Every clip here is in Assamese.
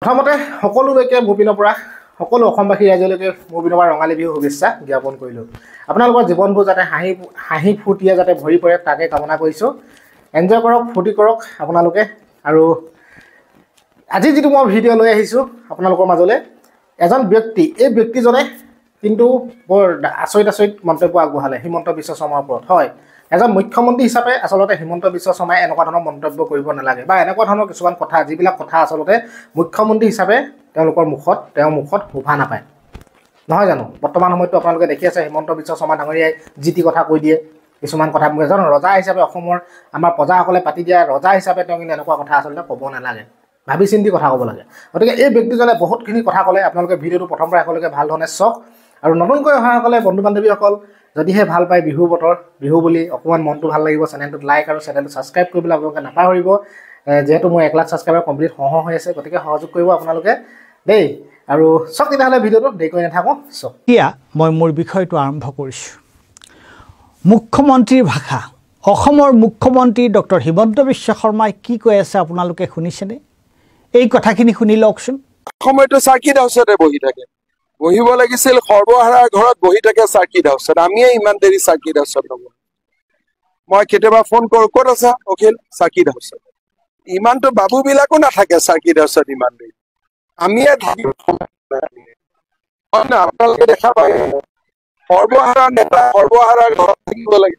প্ৰথমতে সকলোলৈকে মুপিনৰ পৰা সকলো অসমবাসী ৰাইজলৈকে মুপিনৰ পৰা ৰঙালী বিহু শুভেচ্ছা জ্ঞাপন কৰিলোঁ। আপোনালোকৰ জীৱনবোৰ যাতে হাঁহি ফূৰ্তিয়ে যাতে ভৰি পৰে তাকে কামনা কৰিছোঁ। এনজয় কৰক, ফূৰ্তি কৰক আপোনালোকে। আৰু আজি যিটো মই ভিডিঅ' লৈ আহিছোঁ আপোনালোকৰ মাজলৈ, এজন ব্যক্তি, এই ব্যক্তিজনে কিন্তু বৰ আচৰিত মন্তব্য আগবঢ়ালে হিমন্ত বিশ্ব শৰ্মাৰ ওপৰত। হয়, এজন মুখ্যমন্ত্ৰী হিচাপে আচলতে হিমন্ত বিশ্ব শৰ্মাই এনেকুৱা ধৰণৰ মন্তব্য কৰিব নালাগে, বা এনেকুৱা ধৰণৰ কিছুমান কথা, যিবিলাক কথা আচলতে মুখ্যমন্ত্ৰী হিচাপে তেওঁৰ মুখত শোভা নাপায়, নহয় জানো? বৰ্তমান সময়তো আপোনালোকে দেখি আছে হিমন্ত বিশ্ব শৰ্মা ডাঙৰীয়াই যি টি কথা কৈ দিয়ে। কিছুমান কথা এজন ৰজা হিচাপে অসমৰ আমাৰ প্ৰজাসকলে পাতি দিয়া ৰজা হিচাপে তেওঁ কিন্তু এনেকুৱা কথা আচলতে ক'ব নালাগে, ভাবি চিন্তি কথা ক'ব লাগে। গতিকে এই ব্যক্তিজনে বহুতখিনি কথা ক'লে। আপোনালোকে ভিডিঅ'টো প্ৰথম পৰা শেষলৈকে ভাল ধৰণে চাওক। আৰু নতুনকৈ অহাসকলে বন্ধু বান্ধৱীসকল যদিহে ভাল পায় বিহু বতৰ, বিহু বুলি অকণমান মনটো ভাল লাগিব, চেনেলটোত লাইক আৰু চেনেলটো ছাবস্ক্ৰাইব কৰিবলৈ আপোনালোকে নাপাহৰিব। যিহেতু মোৰ 1 লাখ ছাবস্ক্ৰাইবাৰ কমপ্লিট হৈ আছে, গতিকে সহযোগ কৰিব আপোনালোকে দেই। আৰু চাওক তেতিয়াহ'লে ভিডিঅ'টো দেৰি কৰি নাথাকোঁ, চাওক। এতিয়া মই মোৰ বিষয়টো আৰম্ভ কৰিছোঁ। মুখ্যমন্ত্ৰীৰ ভাষা। অসমৰ মুখ্যমন্ত্ৰী ডক্টৰ হিমন্ত বিশ্ব শৰ্মাই কি কৈ আছে আপোনালোকে শুনিছেনে? এই কথাখিনি শুনি লওকচোন। সময়তো চাৰ্কিট হাউচতে বহি থাকে, বহিব লাগিছিল সৰ্বহাৰাৰ ঘৰত বহি থাকে চাৰ্কিট হাউচত। আমিয়ে ইমান দেৰি চাৰ্কিট হাউচত নবহো। মই কেতিয়াবা ফোন কৰোঁ, ক'ত আছা অখিল? চাৰ্কিট হাউচত। ইমানতো বাবুবিলাকো নাথাকে চাৰ্কিট হাউচত ইমান দেৰি, আমিয়ে থাকিব। আপোনালোকে দেখা পায় সৰ্বহাৰাৰ নেতা সৰ্বহাৰাৰ ঘৰত থাকিব লাগে।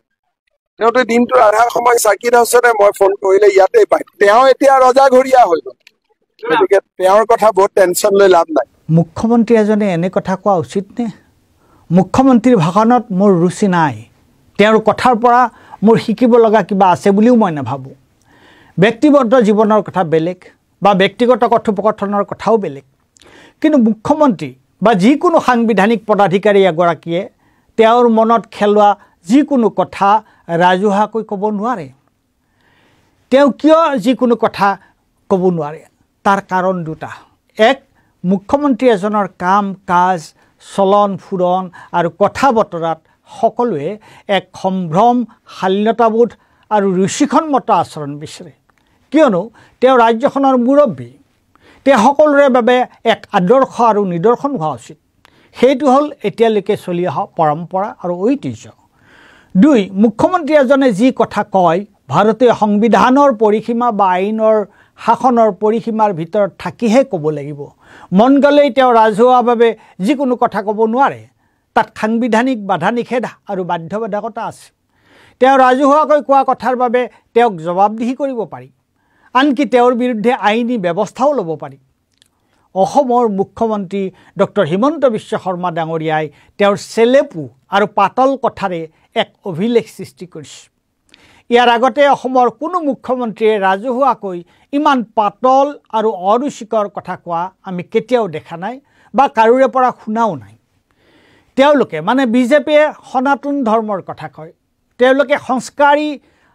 তেওঁতো দিনটোৰ আধা সময় চাৰ্কিট হাউচতে মই ফোন কৰিলে ইয়াতে পায়। তেওঁ এতিয়া ৰজাঘৰীয়া হৈ গ'ল, গতিকে তেওঁৰ কথা বহুত টেনশ্যন লৈ লাভ নাই। মুখ্যমন্ত্ৰী এজনে এনে কথা কোৱা উচিত নে? মুখ্যমন্ত্ৰীৰ ভাষণত মোৰ ৰুচি নাই, তেওঁৰ কথাৰ পৰা মোৰ শিকিব লগা কিবা আছে বুলিও মই নাভাবোঁ। ব্যক্তিগত জীৱনৰ কথা বেলেগ, বা ব্যক্তিগত কথোপকথনৰ কথাও বেলেগ, কিন্তু মুখ্যমন্ত্ৰী বা যিকোনো সাংবিধানিক পদাধিকাৰী এগৰাকীয়ে তেওঁৰ মনত খেলোৱা যিকোনো কথা ৰাজহুৱাকৈ ক'ব নোৱাৰে। তেওঁ কিয় যিকোনো কথা ক'ব নোৱাৰে? তাৰ কাৰণ দুটা। এক, মুখ্যমন্ত্ৰী এজনৰ কাম কাজ, চলন ফুৰণ আৰু কথা বতৰাত সকলোৱে এক সম্ভ্ৰম, শালীনতাবোধ আৰু ৰুচিসন্মত আচৰণ বিচাৰে, কিয়নো তেওঁ ৰাজ্যখনৰ মুৰব্বী। তেওঁ সকলোৰে বাবে এক আদৰ্শ আৰু নিদৰ্শন হোৱা উচিত। সেইটো হ'ল এতিয়ালৈকে চলি অহা পৰম্পৰা আৰু ঐতিহ্য। দুই, মুখ্যমন্ত্ৰী এজনে যি কথা কয় ভাৰতীয় সংবিধানৰ পৰিসীমা বা আইনৰ শাসনৰ পৰিসীমাৰ ভিতৰত থাকিহে ক'ব লাগিব। মন গ'লেই তেওঁ ৰাজহুৱাভাৱে যিকোনো কথা ক'ব নোৱাৰে। তাত সাংবিধানিক বাধা নিষেধ আৰু বাধ্যবাধকতা আছে। তেওঁ ৰাজহুৱাকৈ কোৱা কথাৰ বাবে তেওঁক জবাবদিহি কৰিব পাৰি, আনকি তেওঁৰ বিৰুদ্ধে আইনী ব্যৱস্থাও ল'ব পাৰি। অসমৰ মুখ্যমন্ত্ৰী ডক্টৰ হিমন্ত বিশ্ব শৰ্মা ডাঙৰীয়াই তেওঁৰ চেলেপু আৰু পাতল কথাৰে এক অভিলেখ সৃষ্টি কৰিছে। ইয়াৰ আগতে অসমৰ কোনো মুখ্যমন্ত্ৰীয়ে ৰাজহুৱাকৈ ইমান পাতল আৰু অৰুচিকৰ কথা কোৱা আমি কেতিয়াও দেখা নাই বা কাৰোৰে পৰা শুনাও নাই। তেওঁলোকে মানে বিজেপিয়ে সনাতন ধৰ্মৰ কথা কয়, তেওঁলোকে সংস্কাৰী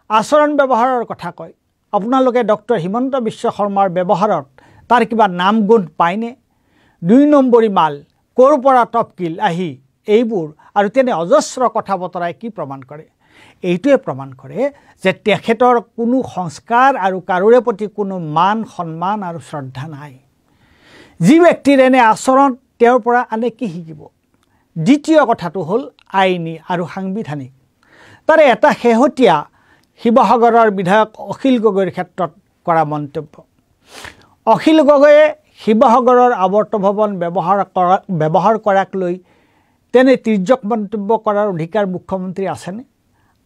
আচৰণ ব্যৱহাৰৰ কথা কয়। আপোনালোকে ডক্টৰ হিমন্ত বিশ্ব শৰ্মাৰ ব্যৱহাৰত তাৰ কিবা নাম গুণ পায়নে? 2 নম্বৰী মাল, ক'ৰ পৰা টপকিল আহি, এইবোৰ আৰু তেনে অজস্ৰ কথা বতৰাই কি প্ৰমাণ কৰে? এইটোৱে প্ৰমাণ কৰে যে তেখেতৰ কোনো সংস্কাৰ আৰু কাৰোৰে প্ৰতি কোনো মান সন্মান আৰু শ্ৰদ্ধা নাই। যি ব্যক্তিৰ এনে আচৰণ, তেওঁৰ পৰা আনে কি শিকিব? দ্বিতীয় কথাটো হ'ল আইনী আৰু সাংবিধানিক। তাৰে এটা শেহতীয়া শিৱসাগৰৰ বিধায়ক অখিল গগৈৰ ক্ষেত্ৰত কৰা মন্তব্য। অখিল গগৈয়ে শিৱসাগৰৰ আৱৰ্ত ভৱন ব্যৱহাৰ কৰাক লৈ তেনে তিৰ্যক মন্তব্য কৰাৰ অধিকাৰ মুখ্যমন্ত্ৰী আছেনে?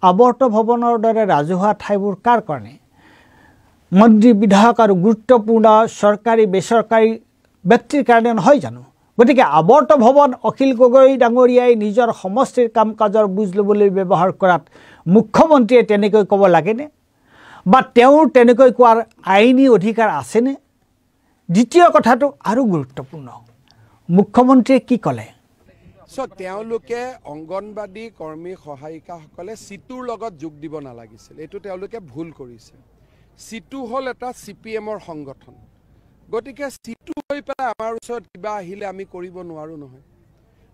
আৱৰ্ত ভৱনৰ দৰে ৰাজহুৱা ঠাইবোৰ কাৰ কাৰণে? মন্ত্ৰী, বিধায়ক আৰু গুৰুত্বপূৰ্ণ চৰকাৰী বেচৰকাৰী ব্যক্তিৰ কাৰণে নহয় জানো? গতিকে আৱৰ্ত ভৱন অখিল গগৈ ডাঙৰীয়াই নিজৰ সমষ্টিৰ কাম কাজৰ বুজ ল'বলৈ ব্যৱহাৰ কৰাত মুখ্যমন্ত্ৰীয়ে তেনেকৈ ক'ব লাগেনে? বা তেওঁৰ তেনেকৈ কোৱাৰ আইনী অধিকাৰ আছেনে? দ্বিতীয় কথাটো আৰু গুৰুত্বপূৰ্ণ, মুখ্যমন্ত্ৰীয়ে কি ক'লে? তেওঁলোকে অংগনবাদী কৰ্মী সহায়িকাসকলে চিটুৰ লগত যোগ দিব নালাগিছিল, এইটো তেওঁলোকে ভুল কৰিছে। চিটু হ'ল এটা CPM-ৰ সংগঠন, গতিকে চিটু হৈ পেলাই আমাৰ ওচৰত কিবা আহিলে আমি কৰিব নোৱাৰোঁ নহয়।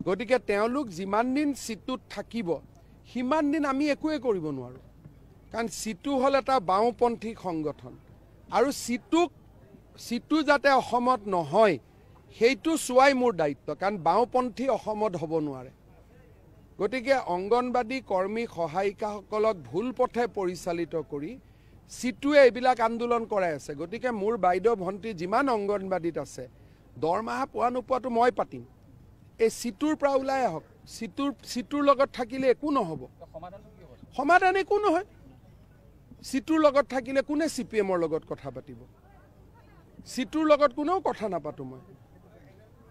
গতিকে তেওঁলোক যিমান দিন চিটুত থাকিব সিমান দিন আমি একোৱে কৰিব নোৱাৰোঁ, কাৰণ চিটু হ'ল এটা বাওঁপন্থী সংগঠন। আৰু চিটুক সিটু যাতে অসমত নহয় সেইটো চোৱাই মোৰ দায়িত্ব, কাৰণ বাওঁপন্থী অসমত হ'ব নোৱাৰে। গতিকে অংগনবাদী কৰ্মী সহায়িকাসকলক ভুল পথে পৰিচালিত কৰি সিটুৱে এইবিলাক আন্দোলন কৰাই আছে। গতিকে মোৰ বাইদেউ ভণ্টি যিমান অংগনবাদীত আছে দৰমহা পোৱা নোপোৱাটো মই পাতিম, এই সিটুৰ পৰা ওলাই আহক। সিটুৰ লগত থাকিলে একো নহ'ব, সমাধান একো নহয়। সিটুৰ লগত থাকিলে কোনে CPMৰ লগত কথা পাতিব? সিটুৰ লগত কোনেও কথা নাপাতো। মই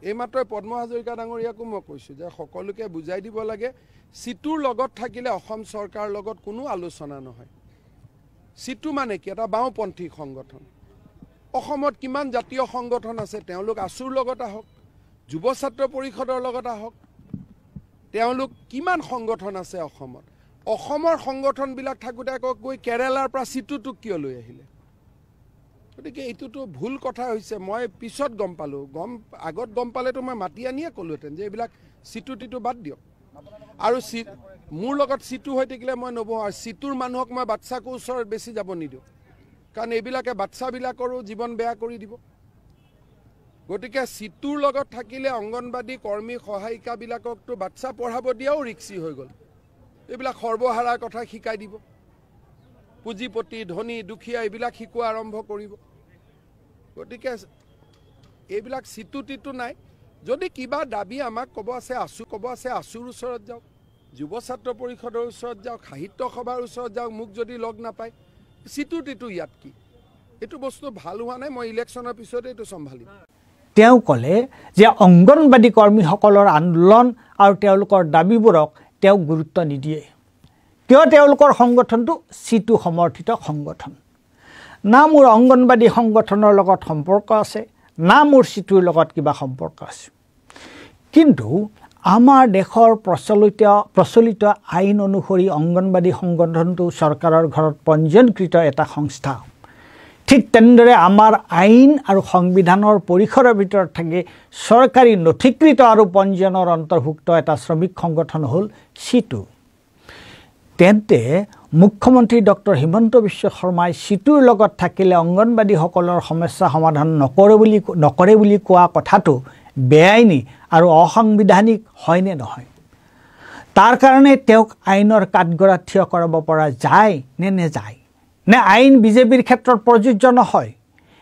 এইমাত্ৰ পদ্ম হাজৰিকা ডাঙৰীয়াকো মই কৈছোঁ যে সকলোকে বুজাই দিব লাগে, সিটুৰ লগত থাকিলে অসম চৰকাৰৰ লগত কোনো আলোচনা নহয়। সিটু মানে কি? এটা বাওঁপন্থী সংগঠন। অসমত কিমান জাতীয় সংগঠন আছে, তেওঁলোক আছুৰ লগত আহক, যুৱ ছাত্ৰ পৰিষদৰ লগত আহক, তেওঁলোক কিমান সংগঠন আছে অসমত। অসমৰ সংগঠনবিলাক থাকোঁতে আকৌ গৈ কেৰালাৰ পৰা সিটুটোক কিয় লৈ আহিলে? গতিকে এইটোতো ভুল কথা হৈছে। মই পিছত গম পালোঁ, আগত গম পালেতো মই মাতি আনিয়ে ক'লোহেঁতেন যে এইবিলাক সিটু টিটু বাদ দিয়ক। আৰু মোৰ লগত সিটু হৈ থাকিলে মই নবহোঁ। আৰু সিটুৰ মানুহক মই বাচ্চাকো ওচৰত বেছি যাব নিদিওঁ, কাৰণ এইবিলাকে বাচ্চাবিলাকৰো জীৱন বেয়া কৰি দিব। গতিকে সিটুৰ লগত থাকিলে অংগনবাদী কৰ্মী সহায়িকাবিলাককতো বাচ্চা পঢ়াব দিয়াও ৰিক্সি হৈ গ'ল। এইবিলাক সৰ্বহাৰাৰ কথা শিকাই দিব, পুঁজিপতি ধনী দুখীয়া এইবিলাক শিকোৱা আৰম্ভ কৰিব। গতিকে এইবিলাক সিটু টিটু নাই। যদি কিবা দাবী আমাক ক'ব আছে আছুৰ ওচৰত যাওক, যুৱ ছাত্ৰ পৰিষদৰ ওচৰত যাওক, সাহিত্য সভাৰ ওচৰত যাওক। মোক যদি লগ নাপায়, সিটু টিটু ইয়াত কি? এইটো বস্তু ভাল হোৱা নাই। মই ইলেকশ্যনৰ পিছতে এইটো চম্ভালিম। তেওঁ ক'লে যে অংগনবাদী কৰ্মীসকলৰ আন্দোলন আৰু তেওঁলোকৰ দাবীবোৰক তেওঁ গুৰুত্ব নিদিয়ে, কিয় তেওঁলোকৰ সংগঠনটো সিটু সমৰ্থিত সংগঠন। না মোৰ অংগনবাদী সংগঠনৰ লগত সম্পৰ্ক আছে, না মোৰ সিটুৰ লগত কিবা সম্পৰ্ক আছে। কিন্তু আমাৰ দেশৰ প্ৰচলিত আইন অনুসৰি অংগনবাদী সংগঠনটো চৰকাৰৰ ঘৰত পঞ্জীয়নকৃত এটা সংস্থা। ঠিক তেনেদৰে আমাৰ আইন আৰু সংবিধানৰ পৰিসৰৰ ভিতৰত থাকি চৰকাৰী নথিকৃত আৰু পঞ্জীয়নৰ অন্তৰ্ভুক্ত এটা শ্ৰমিক সংগঠন হ'ল সিটু। তেন্তে মুখ্যমন্ত্ৰী ডক্টৰ হিমন্ত বিশ্ব শৰ্মাই সিটুৰ লগত থাকিলে অংগনবাদীসকলৰ সমস্যা সমাধান নকৰে বুলি কোৱা কথাটো বেআইনী আৰু অসাংবিধানিক হয়নে নহয়? তাৰ কাৰণে তেওঁক আইনৰ কাঠগড়াত থিয় কৰাব পৰা যায় নে নেযায়? নে আইন বিজেপিৰ ক্ষেত্ৰত প্ৰযোজ্য নহয়?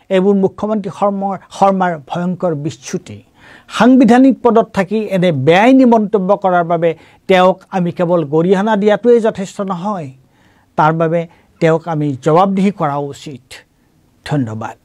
এইবোৰ মুখ্যমন্ত্ৰী শৰ্মাৰ ভয়ংকৰ বিচ্যুতি। সাংবিধানিক পদত থাকি এনে বেআইনী মন্তব্য কৰাৰ বাবে তেওঁক আমি কেৱল গৰিহণা দিয়াটোৱেই যথেষ্ট নহয়, তাৰ বাবে তেওঁক আমি জবাবদিহি কৰা উচিত। ধন্যবাদ।